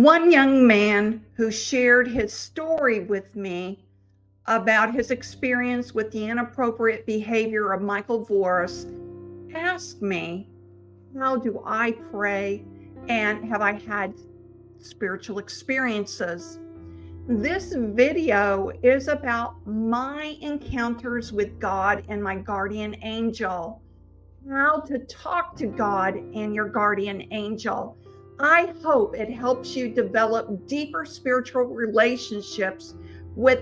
One young man who shared his story with me about his experience with the inappropriate behavior of Michael Voris asked me, how do I pray and have I had spiritual experiences? This video is about my encounters with God and my guardian angel, how to talk to God and your guardian angel. I hope it helps you develop deeper spiritual relationships with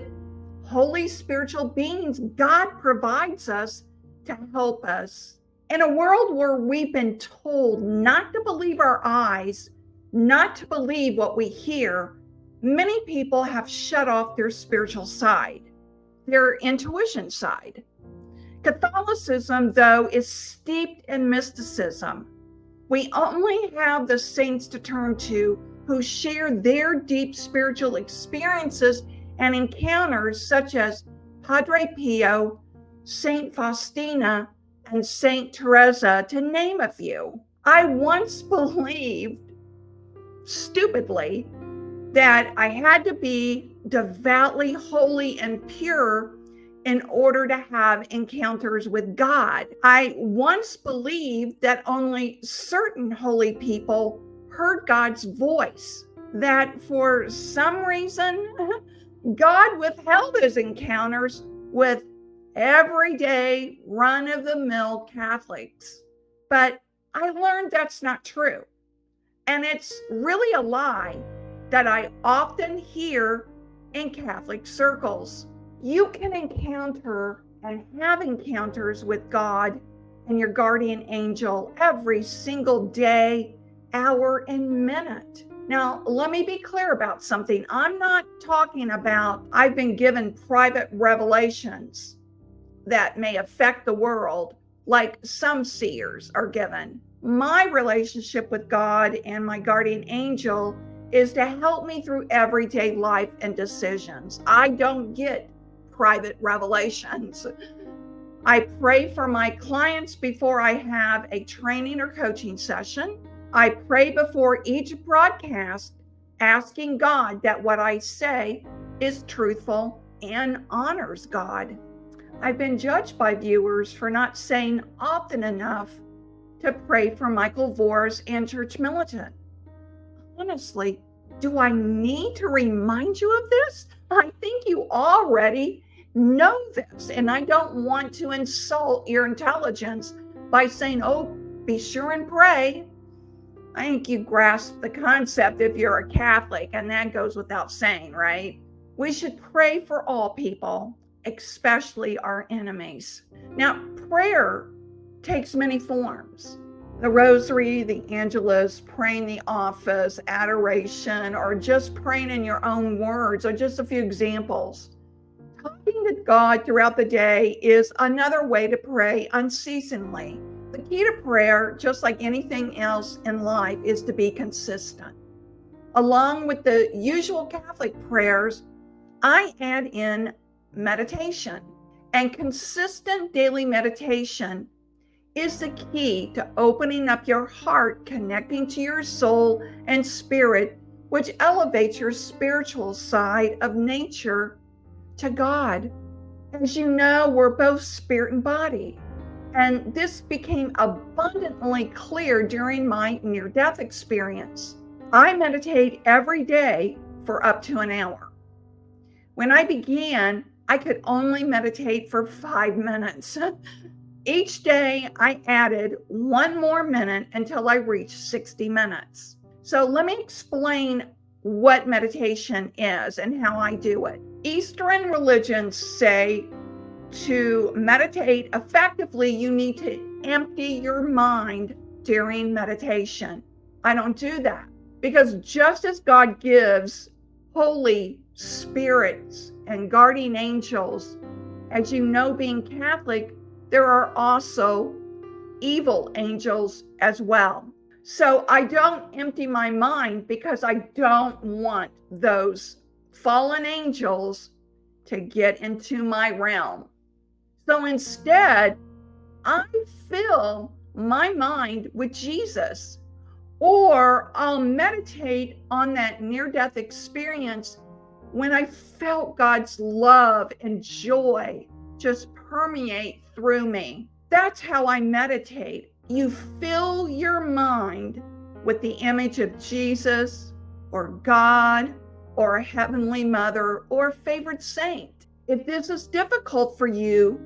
holy spiritual beings God provides us to help us. In a world where we've been told not to believe our eyes, not to believe what we hear, many people have shut off their spiritual side, their intuition side. Catholicism, though, is steeped in mysticism. We only have the saints to turn to who share their deep spiritual experiences and encounters, such as Padre Pio, Saint Faustina, and Saint Teresa, to name a few. I once believed, stupidly, that I had to be devoutly holy and pure in order to have encounters with God. I once believed that only certain holy people heard God's voice, that for some reason, God withheld his encounters with everyday run-of-the-mill Catholics. But I learned that's not true. And it's really a lie that I often hear in Catholic circles. You can encounter and have encounters with God and your guardian angel every single day, hour, and minute. Now, let me be clear about something. I'm not talking about I've been given private revelations that may affect the world like some seers are given. My relationship with God and my guardian angel is to help me through everyday life and decisions. I don't get private revelations. I pray for my clients before I have a training or coaching session. I pray before each broadcast, asking God that what I say is truthful and honors God. I've been judged by viewers for not saying often enough to pray for Michael Voris and Church Militant. Honestly, do I need to remind you of this? I think you already know this, and I don't want to insult your intelligence by saying, oh, be sure and pray. I think you grasp the concept if you're a Catholic, and that goes without saying, right? We should pray for all people, especially our enemies. Now, prayer takes many forms. The rosary, the angelus, praying the office, adoration, or just praying in your own words are just a few examples. Talking to God throughout the day is another way to pray unceasingly. The key to prayer, just like anything else in life, is to be consistent. Along with the usual Catholic prayers, I add in meditation. And consistent daily meditation is the key to opening up your heart, connecting to your soul and spirit, which elevates your spiritual side of nature to God. As you know, we're both spirit and body. And this became abundantly clear during my near-death experience. I meditate every day for up to an hour. When I began, I could only meditate for 5 minutes. Each day, I added 1 more minute until I reached 60 minutes. So let me explain what meditation is and how I do it. Eastern religions say to meditate effectively, you need to empty your mind during meditation. I don't do that because just as God gives holy spirits and guardian angels, as you know, being Catholic, there are also evil angels as well. So I don't empty my mind because I don't want those fallen angels to get into my realm. So instead, I fill my mind with Jesus, Or I'll meditate on that near-death experience when I felt God's love and joy just permeate through me. That's how I meditate. You fill your mind with the image of Jesus or God or a Heavenly Mother or a favorite saint. If this is difficult for you,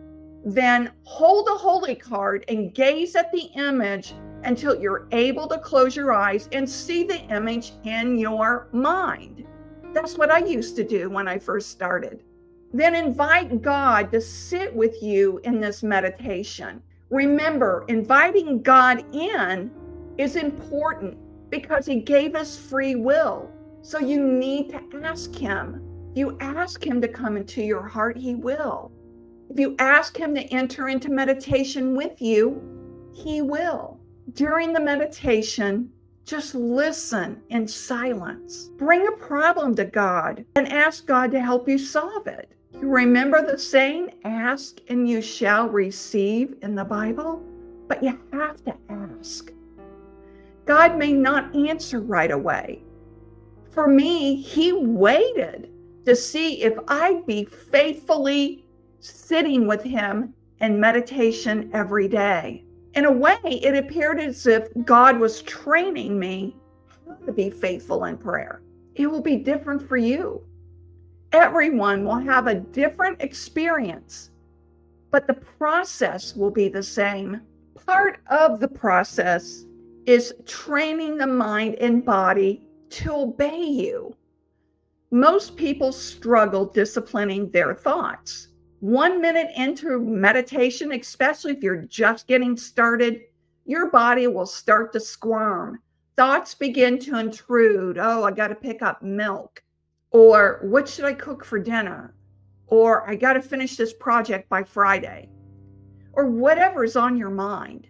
then hold a holy card and gaze at the image until you're able to close your eyes and see the image in your mind. That's what I used to do when I first started. Then invite God to sit with you in this meditation. Remember, inviting God in is important because He gave us free will. So you need to ask Him. If you ask Him to come into your heart, He will. If you ask Him to enter into meditation with you, He will. During the meditation, just listen in silence. Bring a problem to God and ask God to help you solve it. You remember the saying, ask and you shall receive in the Bible? But you have to ask. God may not answer right away. For me, He waited to see if I'd be faithfully sitting with Him in meditation every day. In a way, it appeared as if God was training me to be faithful in prayer. It will be different for you. Everyone will have a different experience, but the process will be the same. Part of the process is training the mind and body to obey you. Most people struggle disciplining their thoughts. 1 minute into meditation, especially if you're just getting started, your body will start to squirm. Thoughts begin to intrude. Oh, I got to pick up milk. Or what should I cook for dinner? Or I got to finish this project by Friday. Or whatever's on your mind.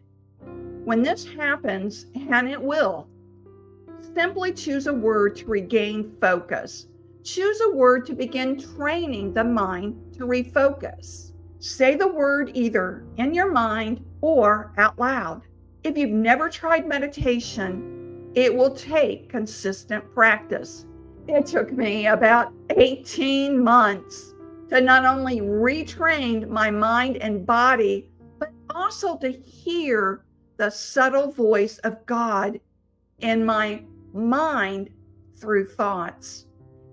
When this happens, and it will, simply choose a word to regain focus. Choose a word to begin training the mind to refocus. Say the word either in your mind or out loud. If you've never tried meditation, it will take consistent practice. It took me about 18 months to not only retrain my mind and body, but also to hear the subtle voice of God in my mind through thoughts.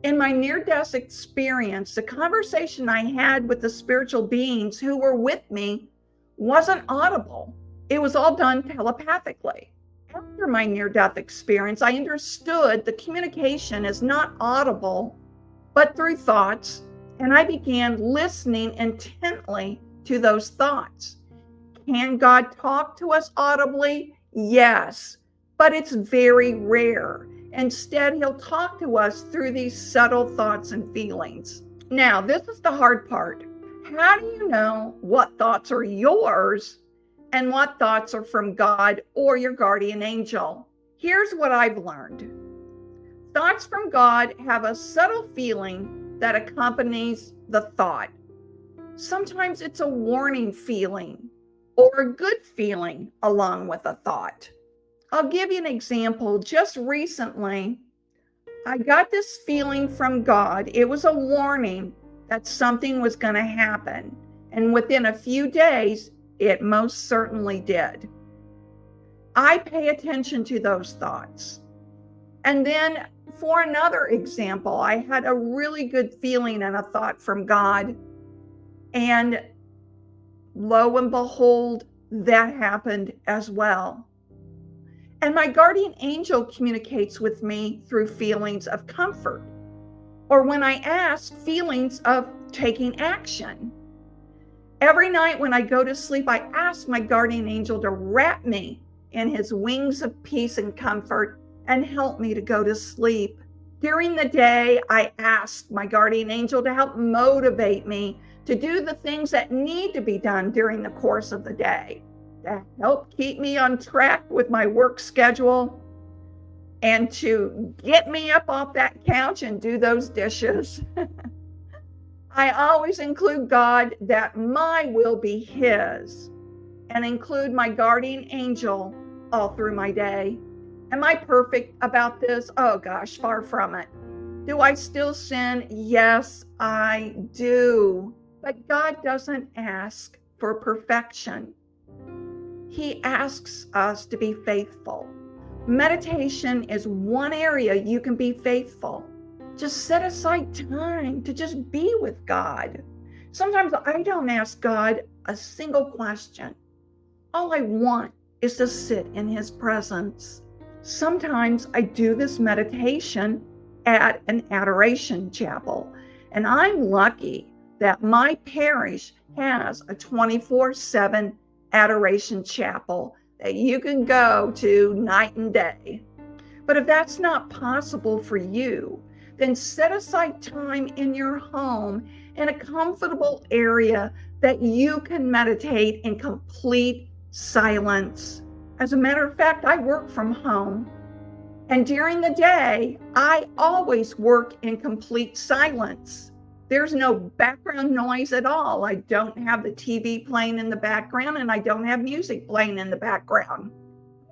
In my near-death experience, the conversation I had with the spiritual beings who were with me wasn't audible. It was all done telepathically. After my near-death experience, I understood the communication is not audible, but through thoughts, and I began listening intently to those thoughts. Can God talk to us audibly? Yes, but it's very rare. Instead, He'll talk to us through these subtle thoughts and feelings. Now, this is the hard part. How do you know what thoughts are yours and what thoughts are from God or your guardian angel? Here's what I've learned. Thoughts from God have a subtle feeling that accompanies the thought. Sometimes it's a warning feeling or a good feeling along with a thought. I'll give you an example. Just recently, I got this feeling from God. It was a warning that something was going to happen. And within a few days, it most certainly did. I pay attention to those thoughts. And then for another example, I had a really good feeling and a thought from God. And lo and behold, that happened as well. And my guardian angel communicates with me through feelings of comfort, or when I ask, feelings of taking action. Every night when I go to sleep, I ask my guardian angel to wrap me in his wings of peace and comfort and help me to go to sleep. During the day, I ask my guardian angel to help motivate me to do the things that need to be done during the course of the day, to help keep me on track with my work schedule, and to get me up off that couch and do those dishes. I always include God that my will be His, and include my guardian angel all through my day. Am I perfect about this? Oh gosh, far from it. Do I still sin? Yes, I do. But God doesn't ask for perfection. He asks us to be faithful. Meditation is one area you can be faithful. Just set aside time to just be with God. Sometimes I don't ask God a single question. All I want is to sit in His presence. Sometimes I do this meditation at an adoration chapel, and I'm lucky that my parish has a 24/7 adoration chapel that you can go to night and day. But if that's not possible for you, then set aside time in your home in a comfortable area that you can meditate in complete silence. As a matter of fact, I work from home, and during the day, I always work in complete silence. There's no background noise at all. I don't have the TV playing in the background, and I don't have music playing in the background.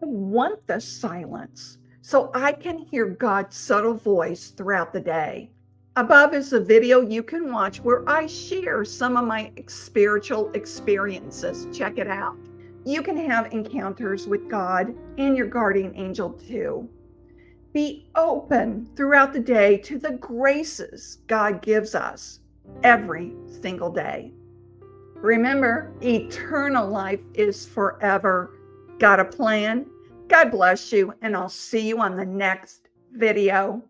I want the silence so I can hear God's subtle voice throughout the day. Above is a video you can watch where I share some of my spiritual experiences. Check it out. You can have encounters with God and your guardian angel too. Be open throughout the day to the graces God gives us every single day. Remember, eternal life is forever. Got a plan? God bless you, and I'll see you on the next video.